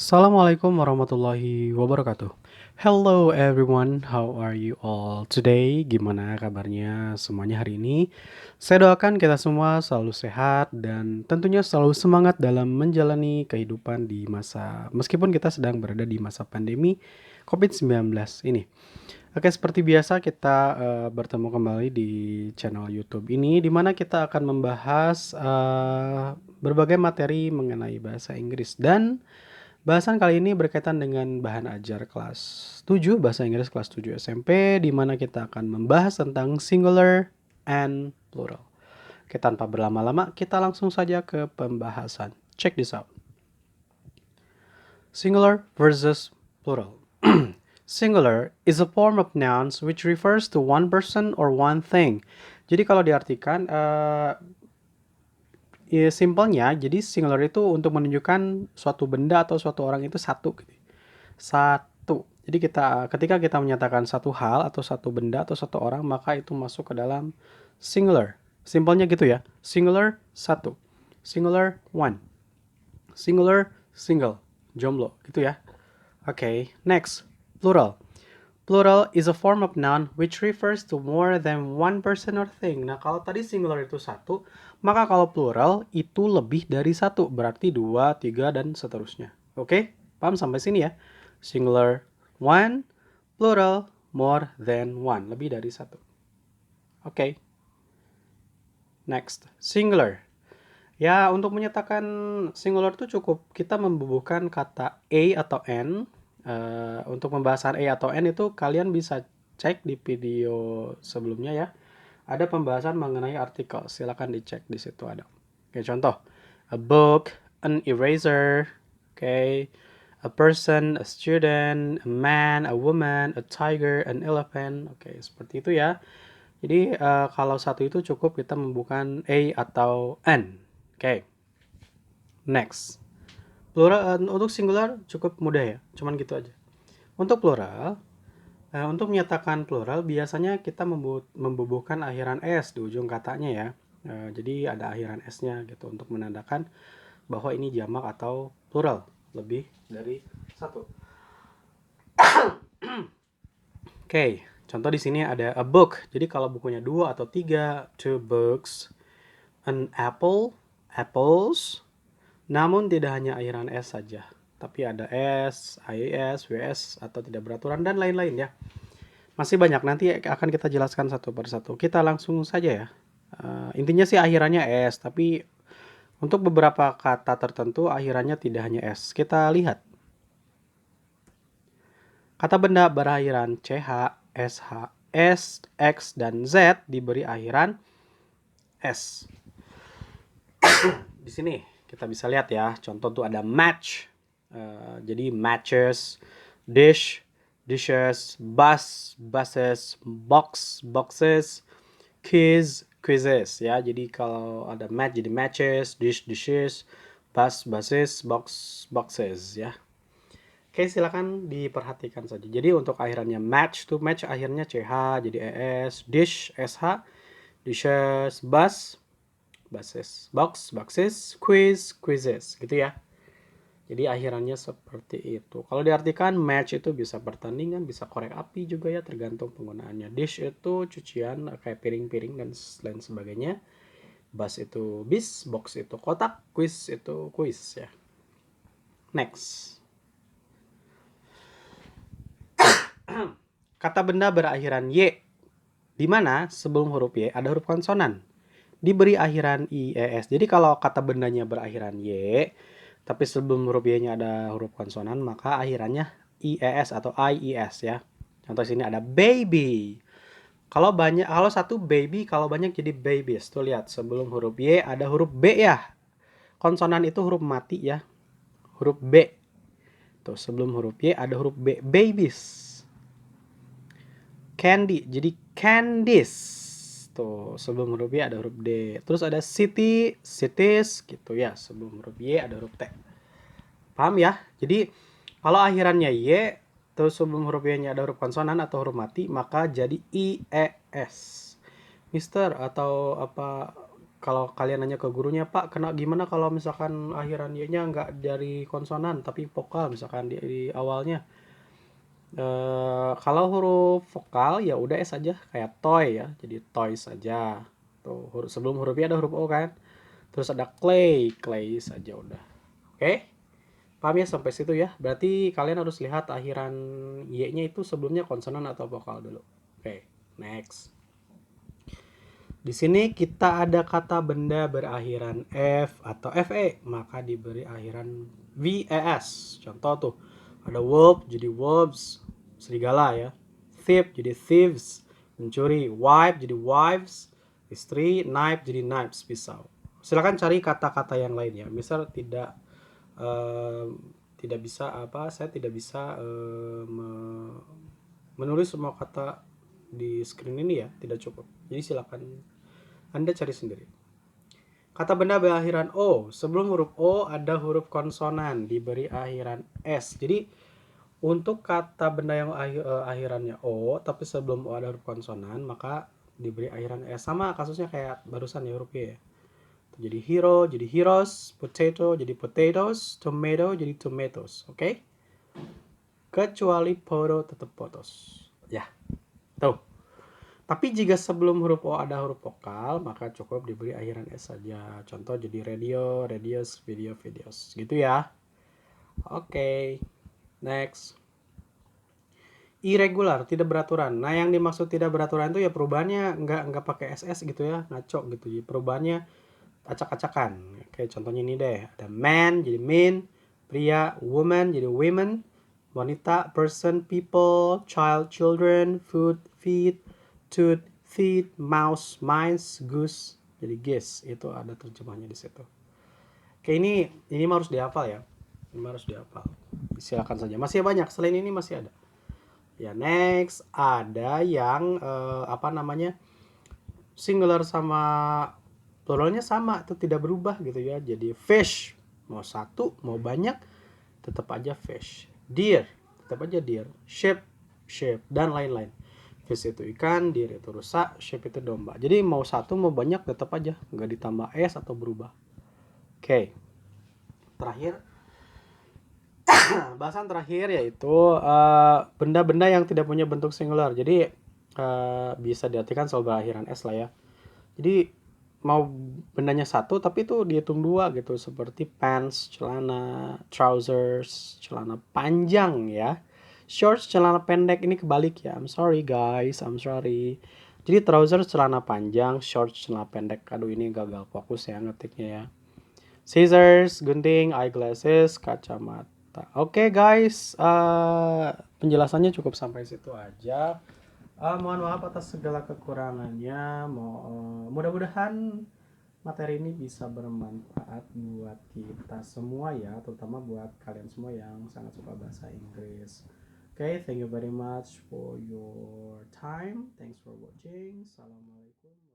Assalamualaikum warahmatullahi wabarakatuh. Hello everyone, how are you all today? Gimana kabarnya semuanya hari ini? Saya doakan kita semua selalu sehat dan tentunya selalu semangat dalam menjalani kehidupan di meskipun kita sedang berada di masa pandemi COVID-19 ini. Oke, seperti biasa kita bertemu kembali di channel YouTube ini, di mana kita akan membahas berbagai materi mengenai bahasa Inggris dan bahasan kali ini berkaitan dengan bahan ajar kelas 7, bahasa Inggris kelas 7 SMP, di mana kita akan membahas tentang singular and plural. Oke, tanpa berlama-lama, kita langsung saja ke pembahasan. Check this out. Singular versus plural. Singular is a form of nouns which refers to one person or one thing. Jadi kalau diartikan, ya, simpelnya, jadi singular itu untuk menunjukkan suatu benda atau suatu orang itu satu. Gitu. Satu. Jadi ketika kita menyatakan satu hal atau satu benda atau satu orang, maka itu masuk ke dalam singular. Simpelnya gitu ya. Singular, satu. Singular, one. Singular, single. Jomblo, gitu ya. Okay, next. Plural. Plural is a form of noun which refers to more than one person or thing. Nah, kalau tadi singular itu satu, maka kalau plural itu lebih dari satu. Berarti dua, tiga, dan seterusnya. Oke? Paham sampai sini ya? Singular, one. Plural, more than one. Lebih dari satu. Oke. Next. Singular. Ya, untuk menyatakan singular itu cukup kita membubuhkan kata a atau n. Untuk pembahasan a atau n itu kalian bisa cek di video sebelumnya ya. Ada pembahasan mengenai artikel, silakan dicek di situ ada. Oke, contoh. A book, an eraser, okay, a person, a student, a man, a woman, a tiger, an elephant. Oke, seperti itu ya. Jadi kalau satu itu cukup kita membubuhkan a atau n. Oke. Next. Plural untuk singular cukup mudah ya, cuman gitu aja. Untuk plural, untuk menyatakan plural biasanya kita membubuhkan akhiran s di ujung katanya ya. Jadi ada akhiran s-nya gitu untuk menandakan bahwa ini jamak atau plural, lebih dari satu. Oke, contoh di sini ada a book. Jadi kalau bukunya dua atau tiga, two books. An apple, apples. Namun tidak hanya akhiran S saja, tapi ada S, IES, WS, atau tidak beraturan, dan lain-lain ya. Masih banyak, nanti akan kita jelaskan satu persatu. Kita langsung saja ya. Intinya sih akhirannya S, tapi untuk beberapa kata tertentu akhirannya tidak hanya S. Kita lihat. Kata benda berakhiran CH, SH, S, X, dan Z diberi akhiran S. Di sini kita bisa lihat ya, contoh tuh ada match. Jadi matches, dish, dishes, bus, buses, box, boxes, quiz, quizzes ya. Jadi kalau ada match jadi matches, dish, dishes, bus, buses, box, boxes ya. Oke, silakan diperhatikan saja. Jadi untuk akhirannya match tuh match akhirnya CH jadi ES, dish SH, dishes, bus, buses, box, boxes, quiz, quizzes gitu ya. Jadi akhirannya seperti itu. Kalau diartikan match itu bisa pertandingan, bisa korek api juga ya, tergantung penggunaannya. Dish itu cucian kayak piring-piring dan lain sebagainya. Bus itu bis, box itu kotak, quiz itu quiz ya. Next. Kata benda berakhiran Y, di mana sebelum huruf Y ada huruf konsonan. Diberi akhiran IES. Jadi kalau kata bendanya berakhiran Y, tapi sebelum huruf Y-nya ada huruf konsonan, maka akhirannya IES atau IES ya. Contoh sini ada baby. Kalau satu baby, kalau banyak jadi babies. Tuh lihat, sebelum huruf Y ada huruf B ya. Konsonan itu huruf mati ya. Huruf B. Tuh sebelum huruf Y ada huruf B, babies. Candy, jadi candies. Tuh, sebelum huruf Y ada huruf D. Terus ada city, cities gitu ya. Sebelum huruf Y ada huruf T. Paham ya? Jadi kalau akhirannya Y, terus sebelum huruf Y-nya ada huruf konsonan atau huruf mati, maka jadi IES. Mister atau apa kalau kalian nanya ke gurunya, Pak, kena gimana kalau misalkan akhiran Y-nya nggak dari konsonan tapi vokal misalkan di awalnya. Kalau huruf vokal ya udah S aja kayak toy ya, jadi toy saja. Tuh, sebelum huruf Y ada huruf O kan. Terus ada clay, clay saja udah. Oke? Paham ya sampai situ ya? Berarti kalian harus lihat akhiran Y-nya itu sebelumnya konsonan atau vokal dulu. Oke, next. Di sini kita ada kata benda berakhiran F atau FE, maka diberi akhiran VES. Contoh tuh, ada wolf jadi wolves, serigala ya. Thief jadi thieves, mencuri. Wife jadi wives, istri. Knife jadi knives, pisau. Silakan cari kata-kata yang lain ya. Misal eh, tidak bisa apa, saya tidak bisa menulis semua kata di screen ini ya, tidak cukup. Jadi silakan Anda cari sendiri. Kata benda berakhiran O. Sebelum huruf O ada huruf konsonan diberi akhiran S. Jadi untuk kata benda yang akhirannya O tapi sebelum O ada huruf konsonan maka diberi akhiran S. Sama kasusnya kayak barusan ya huruf Y ya. Jadi hero jadi heroes, potato jadi potatoes, tomato jadi tomatoes. Oke? Kecuali photo tetap photos. Ya, tuh. Tapi jika sebelum huruf O ada huruf vokal, maka cukup diberi akhiran S saja. Contoh jadi radio, radios, video, videos. Gitu ya. Oke, next. Irregular, tidak beraturan. Nah, yang dimaksud tidak beraturan itu ya perubahannya nggak pakai SS gitu ya, ngaco gitu. Ya. Perubahannya acak-acakan. Oke, contohnya ini deh. Ada man jadi men, pria, woman jadi women, wanita, person, people, child, children, food, feed, tooth, feet, mouse, mice, goose, jadi geese. Itu ada terjemahnya di situ. Oke, ini harus dihafal ya. Ini harus dihafal. Silakan saja. Masih banyak. Selain ini masih ada. Ya, next ada yang apa namanya? Singular sama pluralnya sama, itu tidak berubah gitu ya. Jadi fish, mau satu, mau banyak, tetap aja fish. Deer, tetap aja deer. Sheep, sheep, dan lain-lain. Fish itu ikan, deer itu rusa, sheep itu domba. Jadi mau satu, mau banyak, tetap aja. Nggak ditambah S atau berubah. Oke. Terakhir, bahasan terakhir yaitu benda-benda yang tidak punya bentuk singular. Jadi bisa diartikan soal berakhiran S lah ya. Jadi mau bendanya satu tapi itu dihitung dua gitu, seperti pants, celana, trousers, celana panjang ya. Shorts, celana pendek, ini kebalik ya. I'm sorry guys, I'm sorry. Jadi trousers celana panjang, shorts celana pendek. Aduh ini gagal fokus ya ngetiknya ya. Scissors, gunting, eyeglasses, kacamata. Oke guys, penjelasannya cukup sampai situ aja. Mohon maaf atas segala kekurangannya. Mudah-mudahan materi ini bisa bermanfaat buat kita semua ya, terutama buat kalian semua yang sangat suka bahasa Inggris. Okay, thank you very much for your time. Thanks for watching. Assalamualaikum.